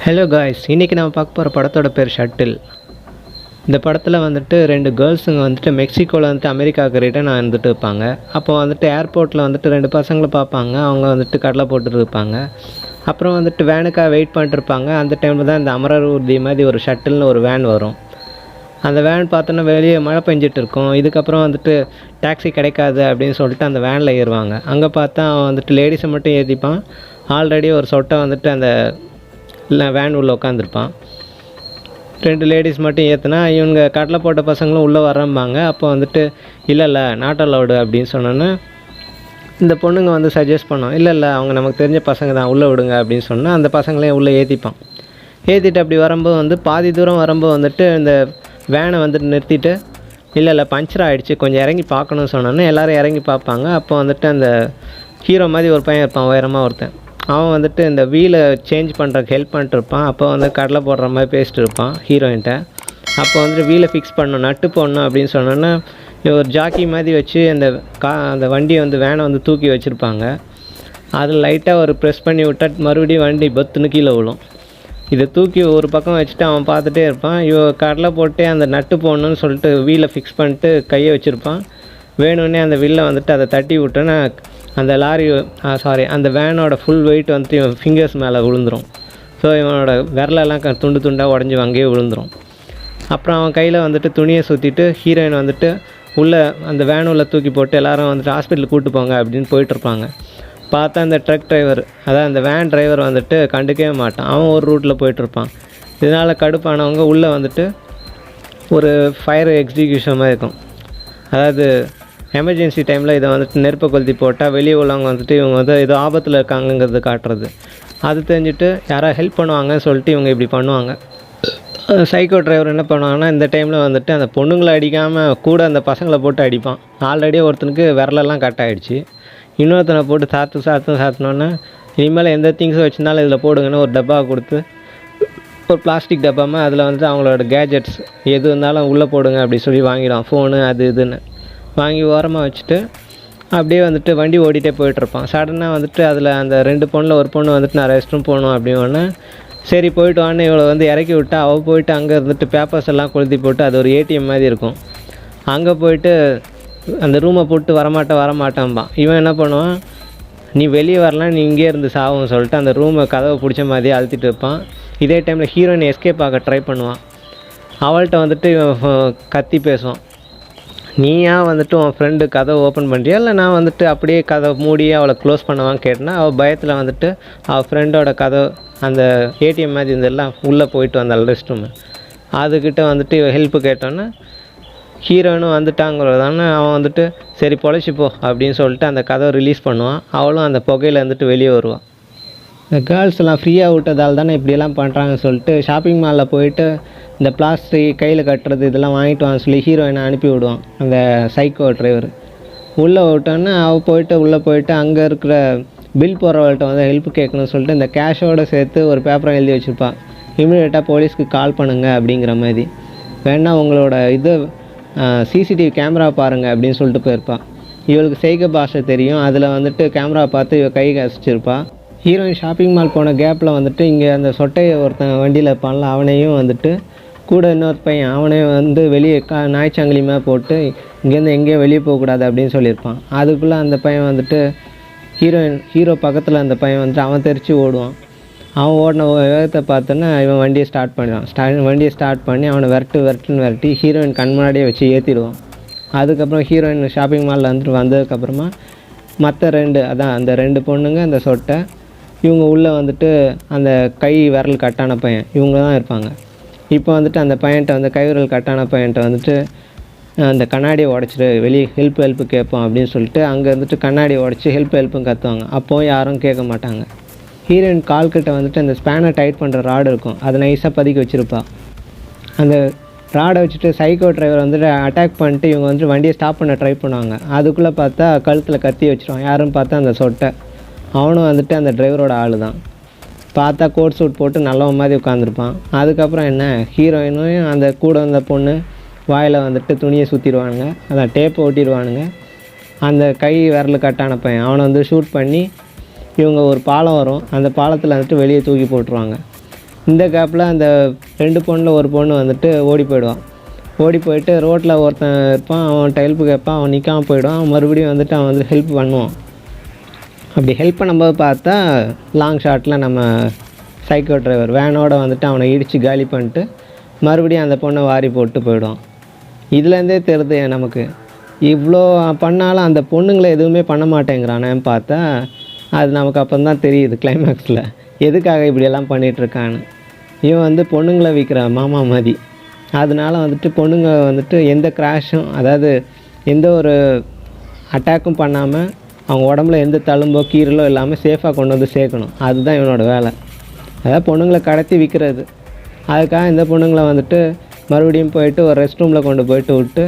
Hello guys, இன்றைக்கி நம்ம பார்க்க போகிற படத்தோட பேர் ஷட்டில். இந்த படத்தில் வந்துட்டு 2 கேர்ள்ஸுங்க வந்துட்டு மெக்சிகோவில் வந்துட்டு அமெரிக்காவுக்கு ரிட்டர்ன் வந்துட்டு இருப்பாங்க. அப்போ வந்துட்டு ஏர்போர்ட்டில் வந்துட்டு 2 பசங்களை பார்ப்பாங்க. அவங்க வந்துட்டு கடலை போட்டுட்டு இருப்பாங்க. அப்புறம் வந்துட்டு வேனுக்காக வெயிட் பண்ணிட்டுருப்பாங்க. அந்த டைமில் தான் இந்த அமரர் ஊர்தி மாதிரி ஒரு ஷட்டில்னு ஒரு வேன் வரும். அந்த வேன் பார்த்தோன்னா வெளியே மழை பெஞ்சிட்டு இருக்கும். இதுக்கப்புறம் வந்துட்டு டாக்ஸி கிடைக்காது அப்படின்னு சொல்லிட்டு அந்த வேனில் ஏறுவாங்க. அங்கே பார்த்தா அவன் வந்துட்டு லேடிஸை மட்டும் ஏற்றிப்பான். ஆல்ரெடி ஒரு சொட்டை வந்துட்டு அந்த வேன் உள்ளே உட்காந்துருப்பான். 2 லேடிஸ் மட்டும் ஏற்றுனா இவங்க கடலை போட்ட பசங்களும் உள்ளே வரம்பாங்க. அப்போ வந்துட்டு இல்லை நாட் அலவுடு அப்படின்னு சொன்னோன்னே இந்த பொண்ணுங்க வந்து சஜஸ்ட் பண்ணோம், இல்லை அவங்க நமக்கு தெரிஞ்ச பசங்க தான், உள்ளே விடுங்க அப்படின்னு சொன்னால் அந்த பசங்களையும் உள்ளே ஏற்றிப்பான். ஏற்றிட்டு அப்படி வரும்போது வந்து பாதி தூரம் வரும்போது வந்துட்டு இந்த வேனை வந்துட்டு நிறுத்திட்டு இல்லை பஞ்சர் ஆகிடுச்சு, கொஞ்சம் இறங்கி பார்க்கணுன்னு சொன்னோன்னே எல்லோரும் இறங்கி பார்ப்பாங்க. அப்போ வந்துட்டு அந்த ஹீரோ மாதிரி ஒரு பையன் இருப்பான், உயரமாக ஒருத்தன். அவன் வந்துட்டு இந்த வீலை சேஞ்ச் பண்ணுறதுக்கு ஹெல்ப் பண்ணிட்டு இருப்பான். அப்போ வந்து கடலை போடுற மாதிரி பேசிட்டு இருப்பான் ஹீரோயின்ட்ட. அப்போ வந்துட்டு வீலை ஃபிக்ஸ் பண்ணணும், நட்டு போடணும் அப்படின்னு சொன்னோன்னா ஒரு ஜாக்கி மாதிரி வச்சு அந்த வண்டியை வந்து வேனை வந்து தூக்கி வச்சுருப்பாங்க. அதில் லைட்டாக ஒரு ப்ரெஸ் பண்ணி விட்டால் மறுபடியும் வண்டி பத்துன்னு கீழே விழும். இதை தூக்கி ஒரு பக்கம் வச்சுட்டு அவன் பார்த்துட்டே இருப்பான். கடலை போட்டு அந்த நட்டு போடணுன்னு சொல்லிட்டு வீலை ஃபிக்ஸ் பண்ணிட்டு கையை வச்சுருப்பான். வேணும்னே அந்த வில்லை வந்துட்டு அதை தட்டி விட்டோன்னா அந்த அந்த வேனோட ஃபுல் வெயிட் வந்துட்டு இவன் ஃபிங்கர்ஸ் மேலே விழுந்துடும். ஸோ இவனோட விரலெல்லாம் துண்டு துண்டாக உடஞ்சி அங்கேயே விழுந்துடும். அப்புறம் அவன் கையில் வந்துட்டு துணியை சுற்றிட்டு ஹீரோயின் வந்துட்டு உள்ளே அந்த வேன் உள்ள தூக்கி போட்டு எல்லோரும் வந்துட்டு ஹாஸ்பிட்டலுக்கு கூப்பிட்டு போங்க அப்படின்னு போயிட்டுருப்பாங்க. பார்த்தா அந்த ட்ரக் டிரைவர், அதாவது அந்த வேன் டிரைவர் வந்துட்டு கண்டுக்கவே மாட்டான். அவன் ஒரு ரூட்டில் போயிட்டுருப்பான். இதனால் கடுப்பானவங்க உள்ளே வந்துட்டு ஒரு ஃபயர் எக்ஸிக்யூஷன் மாதிரி இருக்கும். அதாவது எமர்ஜென்சி டைமில் இதை வந்துட்டு நெருப்பை கொளுத்தி போட்டால் வெளியே உள்ளவங்க வந்துட்டு இவங்க வந்து ஏதோ ஆபத்தில் இருக்காங்கங்கிறது காட்டுறது. அது தெரிஞ்சுட்டு யாராவது ஹெல்ப் பண்ணுவாங்கன்னு சொல்லிட்டு இவங்க இப்படி பண்ணுவாங்க. சைக்கோ டிரைவர் என்ன பண்ணுவாங்கன்னா இந்த டைமில் வந்துட்டு அந்த பொண்ணுங்களை அடிக்காமல் கூட அந்த பசங்களை போட்டு அடிப்பான். ஆல்ரெடி ஒருத்தனுக்கு விரலெல்லாம் கட் ஆகிடுச்சு. இன்னொருத்தனை போட்டு சாத்தினோன்னே இனிமேல் எந்த திங்ஸும் வச்சுருந்தாலும் இதில் போடுங்கன்னு ஒரு டப்பா கொடுத்து, ஒரு பிளாஸ்டிக் டப்பாமல் அதில் வந்துட்டு அவங்களோட கேஜெட்ஸ் எது இருந்தாலும் உள்ளே போடுங்க அப்படி சொல்லி வாங்கிடுவான். ஃபோனு அது இதுன்னு வாங்கி ஓரமாக வச்சுட்டு அப்படியே வந்துட்டு வண்டி ஓடிட்டே போயிட்டுருப்பான். சடனாக வந்துட்டு அதில் அந்த 2 பொண்ணில் ஒரு பொண்ணு வந்துட்டு நான் ரெஸ்ட் ரூம் போகணும் அப்படின்னோடனே சரி போயிட்டு வான்னு இவளை வந்து இறக்கி விட்டா அவள் போயிட்டு அங்கே இருந்துட்டு பேப்பர்ஸ் எல்லாம் கொளுத்தி போட்டு அது ஒரு ஏடிஎம் மாதிரி இருக்கும். அங்கே போயிட்டு அந்த ரூமை போட்டு வரமாட்டான்பான். இவன் என்ன பண்ணுவான், நீ வெளியே வரலாம், நீ இங்கே இருந்து சாவுன்னு சொல்லிட்டு அந்த ரூமை கதவை பிடிச்ச மாதிரியே அழுத்திட்டு இருப்பான். இதே டைமில் ஹீரோயின் எஸ்கேப் ஆக ட்ரை பண்ணுவான். அவள்கிட்ட வந்துட்டு இவன் கத்தி பேசுவான், நீயா வந்துட்டு உன் ஃப்ரெண்டு கதவை ஓப்பன் பண்ணுறியா இல்லை நான் வந்துட்டு அப்படியே கதவை மூடி அவளை க்ளோஸ் பண்ணுவான்னு கேட்டேன்னா அவள் பயத்தில் வந்துட்டு அவள் ஃப்ரெண்டோட கதவை அந்த ஏடிஎம் மாதிரி இருந்தெல்லாம் உள்ளே போயிட்டு வந்தாள் ரெஸ்ட் ரூமு. அதுக்கிட்ட வந்துட்டு ஹெல்ப்பு கேட்டோன்னே ஹீரோயினும் வந்துட்டாங்கிறதானே அவன் வந்துட்டு சரி பொழைச்சிப்போ அப்படின்னு சொல்லிட்டு அந்த கதவை ரிலீஸ் பண்ணுவான். அவளும் அந்த புகையில் வந்துட்டு வெளியே வருவான். இந்த கேர்ள்ஸ் எல்லாம் ஃப்ரீயாக விட்டதால் தானே இப்படியெல்லாம் பண்ணுறாங்கன்னு சொல்லிட்டு ஷாப்பிங் மாலில் போயிட்டு இந்த பிளாஸ்டிக் கையில் கட்டுறது இதெல்லாம் வாங்கிட்டு வாங்க சொல்லி ஹீரோயினை அனுப்பி விடுவான் அந்த சைக்கோ டிரைவர். உள்ளே விட்டோன்னே அவள் போயிட்டு உள்ளே போயிட்டு அங்கே இருக்கிற பில் போடுறவள்கிட்ட வந்து ஹெல்ப் கேட்கணும்னு சொல்லிட்டு இந்த கேஷோடு சேர்த்து ஒரு பேப்பரை எழுதி வச்சுருப்பாள். இமீடியட்டாக போலீஸ்க்கு கால் பண்ணுங்கள் அப்படிங்கிற மாதிரி. வேணா உங்களோட சிசிடிவி கேமரா பாருங்கள் அப்படின்னு சொல்லிட்டு போயிருப்பாள். இவளுக்கு சைகை பாஷை தெரியும். அதில் வந்துட்டு கேமரா பார்த்து இவள் கை கசிச்சிருப்பாள். ஹீரோயின் ஷாப்பிங் மால் போன கேப்பில் வந்துட்டு இங்கே அந்த சொட்டையை ஒருத்தன் வண்டியில் இருப்பான்ல அவனையும் வந்துட்டு கூட இன்னொரு பையன் அவனையும் வந்து வெளியே நாய்ச்சாங்கிலி மேலே போட்டு இங்கேருந்து எங்கேயும் வெளியே போகக்கூடாது அப்படின்னு சொல்லியிருப்பான். அதுக்குள்ளே அந்த பையன் வந்துட்டு ஹீரோ பக்கத்தில் அந்த பையன் வந்துட்டு அவன் தெரிச்சு ஓடுவான். அவன் ஓடின வேகத்தை பார்த்தோன்னா இவன் வண்டியை ஸ்டார்ட் பண்ணிடுவான். வண்டியை ஸ்டார்ட் பண்ணி அவனை விரட்டுன்னு விரட்டி ஹீரோயின் கண் முன்னாடியே வச்சு ஏற்றிடுவான். அதுக்கப்புறம் ஹீரோயின் ஷாப்பிங் மாலில் வந்துட்டு வந்ததுக்கப்புறமா மற்ற அந்த 2 பொண்ணுங்க அந்த சொட்டை இவங்க உள்ளே வந்துட்டு அந்த கை விரல் கட்டான பையன் இவங்க தான் இருப்பாங்க. இப்போ வந்துட்டு அந்த பையன்ட்ட வந்து கை விரல் கட்டான பையன்ட்ட வந்துட்டு அந்த கண்ணாடியை உடச்சிட்டு வெளியே ஹெல்ப்பு கேட்போம் அப்படின்னு சொல்லிட்டு அங்கே வந்துட்டு கண்ணாடியை உடச்சி ஹெல்ப்பும் கற்றுவாங்க. அப்போவும் யாரும் கேட்க மாட்டாங்க. ஹீரோயின் கால்கிட்ட வந்துட்டு அந்த ஸ்பேனை டைட் பண்ணுற ராடு இருக்கும், அதை நைஸாக பதுக்கி வச்சுருப்பாள். அந்த ராடை வச்சுட்டு சைக்கோ டிரைவர் வந்துட்டு அட்டாக் பண்ணிட்டு இவங்க வந்துட்டு வண்டியை ஸ்டாப் பண்ண ட்ரை பண்ணுவாங்க. அதுக்குள்ளே பார்த்தா கழுத்தில் கத்தி வச்சுருவான். யாரும் பார்த்தா அந்த சொட்டை அவனும் வந்துட்டு அந்த டிரைவரோட ஆள் தான். பார்த்தா கோட் சூட் போட்டு நல்லவன் மாதிரி உட்காந்துருப்பான். அதுக்கப்புறம் என்ன, ஹீரோயினும் அந்த கூட வந்த பொண்ணு வாயில் வந்துட்டு துணியை சுற்றிடுவானுங்க, அதான் டேப்பை ஓட்டிடுவானுங்க. அந்த கை விரல் கட்டான பையன் அவனை வந்து ஷூட் பண்ணி இவங்க ஒரு பாலம் வரும், அந்த பாலத்தில் வந்துட்டு வெளியே தூக்கி போட்டுருவாங்க. இந்த கேப்பில் அந்த 2 பொண்ணில் ஒரு பொண்ணு வந்துட்டு ஓடி போயிடுவான். ஓடி போயிட்டு ரோட்டில் ஒருத்தன் இருப்பான், அவன் ஹெல்ப்பு கேட்பான், அவன் நிற்காமல் போயிடுவான். அவன் மறுபடியும் வந்துட்டு அவன் வந்து ஹெல்ப் பண்ணுவான். அப்படி ஹெல்ப் பண்ணும்போது பார்த்தா லாங் ஷாட்டில் நம்ம சைக்கோ டிரைவர் வேனோட வந்துட்டு அவனை இடித்து காலி பண்ணிட்டு மறுபடியும் அந்த பொண்ணை வாரி போட்டு போயிடுவான். இதுலேருந்தே தெரியுது நமக்கு இவ்வளோ பண்ணாலும் அந்த பொண்ணுங்களை எதுவுமே பண்ண மாட்டேங்கிறானேன்னு பார்த்தா அது நமக்கு அப்போ தான் தெரியுது கிளைமேக்ஸில் எதுக்காக இப்படியெல்லாம் பண்ணிகிட்ருக்கான்னு. இவன் வந்து பொண்ணுங்களை விற்கிற மாமா மாதிரி. அதனால வந்துட்டு பொண்ணுங்க வந்துட்டு எந்த கிராஷும், அதாவது எந்த ஒரு அட்டாக்கும் பண்ணாமல் அவங்க உடம்புல எந்த தழும்போ கீரலோ இல்லாமல் சேஃபாக கொண்டு வந்து சேர்க்கணும். அதுதான் இவனோட வேலை. அதாவது பொண்ணுங்களை கடத்தி விற்கிறது. அதுக்காக இந்த பொண்ணுங்களை வந்துட்டு மறுபடியும் போயிட்டு ஒரு ரெஸ்ட் ரூமில் கொண்டு போயிட்டு விட்டு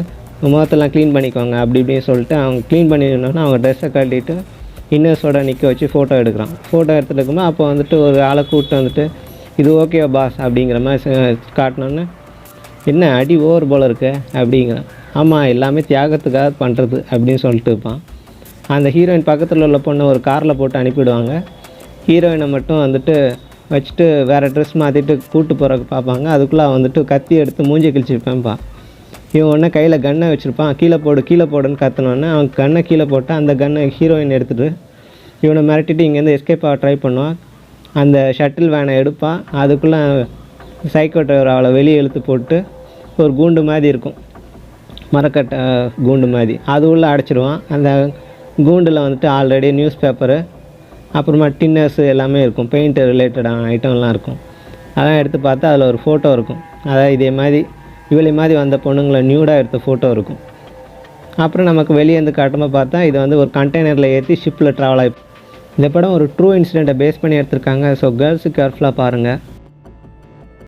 முகத்தெல்லாம் க்ளீன் பண்ணிக்கோங்க அப்படி இப்படின்னு சொல்லிட்டு அவங்க க்ளீன் பண்ணிடணுன்னா அவங்க ட்ரெஸ்ஸை கட்டிட்டு இன்னர்ஸோட நிற்க வச்சு ஃபோட்டோ எடுக்கிறான். ஃபோட்டோ எடுத்துகிட்டு இருக்கும்போது அப்போ வந்துட்டு ஒரு ஆளை கூப்பிட்டு வந்துட்டு இது ஓகே பாஸ் அப்படிங்கிற மாதிரி காட்டினோன்னே என்ன அடி ஓவர் போல் இருக்கு அப்படிங்கிறான். ஆமாம், எல்லாமே தியாகத்துக்காக பண்ணுறது அப்படின்னு சொல்லிட்டு இருப்பான். அந்த ஹீரோயின் பக்கத்தில் உள்ள பொண்ணை ஒரு காரில் போட்டு அனுப்பிவிடுவாங்க. ஹீரோயினை மட்டும் வந்துட்டு வச்சுட்டு வேறு ட்ரெஸ் மாற்றிட்டு கூப்பிட்டு போகிறக்கு பார்ப்பாங்க. அதுக்குள்ளே வந்துட்டு கத்தி எடுத்து மூஞ்சி கிழிச்சிருப்பேன்ப்பா. இவன் ஒன்று கையில் கன்னை வச்சுருப்பான். கீழே போடுன்னு கத்தினோன்னே அவன் கன்னை கீழே போட்டு அந்த கன்னை ஹீரோயின் எடுத்துகிட்டு இவனை மிரட்டிட்டு இங்கேருந்து எஸ்கேப் ஆக ட்ரை பண்ணுவான். அந்த ஷட்டில் வேனை எடுப்பான். அதுக்குள்ளே சைக்கோ டிரைவர் அவளை வெளியே இழுத்து போட்டு ஒரு கூண்டு மாதிரி இருக்கும், மரக்கட்டை கூண்டு மாதிரி, அது உள்ளே அடைச்சிடுவான். அந்த கூண்டில் வந்துட்டு ஆல்ரெடி நியூஸ் பேப்பரு அப்புறமா டின்னர்ஸு எல்லாமே இருக்கும், பெயிண்ட் ரிலேட்டடான ஐட்டம்லாம் இருக்கும். அதெல்லாம் எடுத்து பார்த்தா அதில் ஒரு ஃபோட்டோ இருக்கும். அதாவது இதே மாதிரி இவளை மாதிரி வந்த பொண்ணுங்களை நியூடாக எடுத்த ஃபோட்டோ இருக்கும். அப்புறம் நமக்கு வெளியே வந்து காட்டும்போது பார்த்தா இது வந்து ஒரு கண்டெய்னரில் ஏற்றி ஷிப்பில் ட்ராவல் ஆகி. இந்த படம் ஒரு ட்ரூ இன்சிடெண்ட்டை பேஸ் பண்ணி எடுத்திருக்காங்க. ஸோ கேர்ள்ஸு கேர்ஃபுல்லாக பாருங்கள்.